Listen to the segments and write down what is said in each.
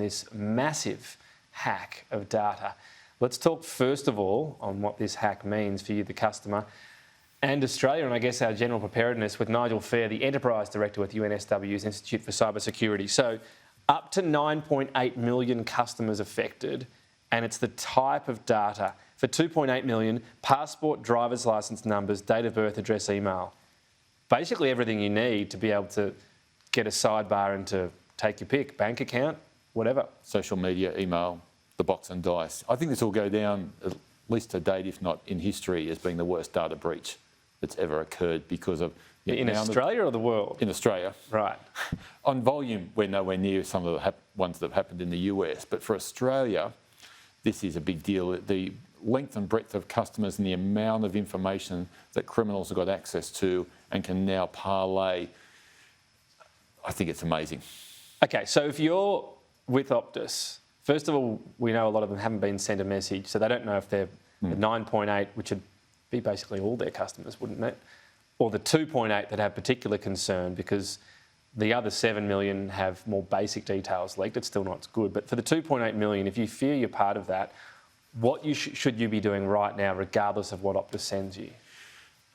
this massive hack of data. Let's talk first of all on what this hack means for you, the customer, and Australia, and I guess our general preparedness with Nigel Phair, the Enterprise Director with UNSW's Institute for Cybersecurity. So up to 9.8 million customers affected, and it's the type of data. For 2.8 million, passport, driver's licence numbers, date of birth, address, email. Basically everything you need to be able to get a sidebar and to take your pick, bank account, whatever. Social media, email, the box and dice. I think this will go down, at least to date, if not in history, as being the worst data breach that's ever occurred because of... In Australia or the world? In Australia. Right. On volume, we're nowhere near some of the ones that have happened in the US, but for Australia, this is a big deal. The length and breadth of customers and the amount of information that criminals have got access to and can now parlay, I think it's amazing. Okay, so if you're with Optus, first of all, we know a lot of them haven't been sent a message, so they don't know if they're the 9.8, which would be basically all their customers, wouldn't it? Or the 2.8 that have particular concern because the other 7 million have more basic details leaked. It's still not good. But for the 2.8 million, if you fear you're part of that, what should you be doing right now, regardless of what Optus sends you?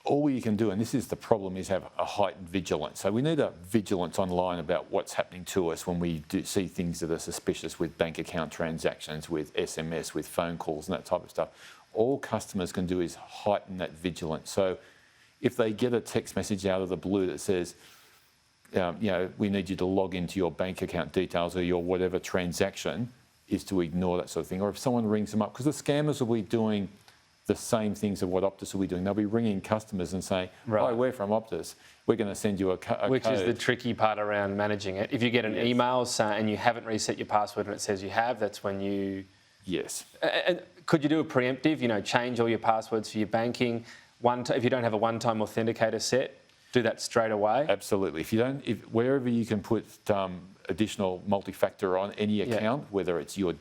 All you can do, and this is the problem, is have a heightened vigilance. So we need a vigilance online about what's happening to us when we do see things that are suspicious with bank account transactions, with SMS, with phone calls and that type of stuff. All customers can do is heighten that vigilance. So if they get a text message out of the blue that says, we need you to log into your bank account details or your whatever transaction, is to ignore that sort of thing. Or if someone rings them up, because the scammers will be doing the same things that what Optus will be doing. They'll be ringing customers and saying, right, we're from Optus. We're going to send you a code. Which is the tricky part around managing it. If you get an email and you haven't reset your password and it says you have, that's when you... Yes. And could you do a preemptive, change all your passwords for your banking? If you don't have a one-time authenticator set, do that straight away? Absolutely. Wherever you can put additional multi-factor on any account, whether it's your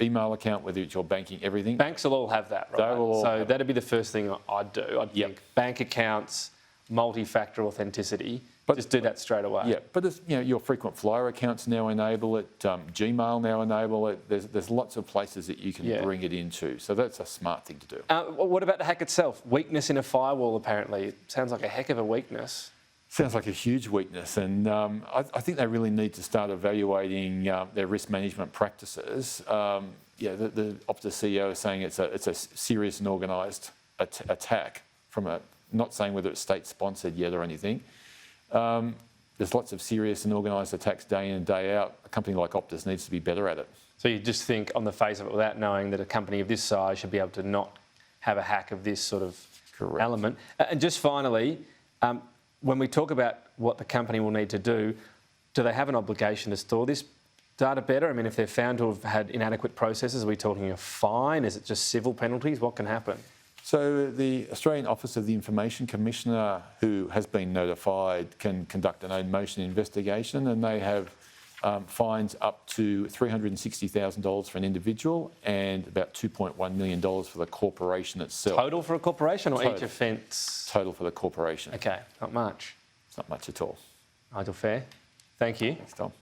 email account, whether it's your banking, everything. Banks will all have that, right? So that'd be the first thing I'd do. I'd think bank accounts, multi-factor authenticity. But just do that straight away. Yeah, but your frequent flyer accounts now enable it. Gmail now enable it. There's lots of places that you can bring it into. So that's a smart thing to do. What about the hack itself? Weakness in a firewall, apparently. It sounds like a heck of a weakness. Sounds like a huge weakness, and I think they really need to start evaluating their risk management practices. The Optus CEO is saying it's a serious and organised attack not saying whether it's state-sponsored yet or anything. There's lots of serious and organised attacks day in and day out. A company like Optus needs to be better at it. So you just think on the face of it, without knowing that a company of this size should be able to not have a hack of this sort of element. And just finally, when we talk about what the company will need to do they have an obligation to store this data better? I mean, if they're found to have had inadequate processes, are we talking a fine? Is it just civil penalties? What can happen? So the Australian Office of the Information Commissioner, who has been notified, can conduct an own motion investigation, and they have fines up to $360,000 for an individual and about $2.1 million for the corporation itself. Total for a corporation or each offence? Total for the corporation. Okay, not much. It's not much at all. Nigel Phair, thank you. Thanks, Tom.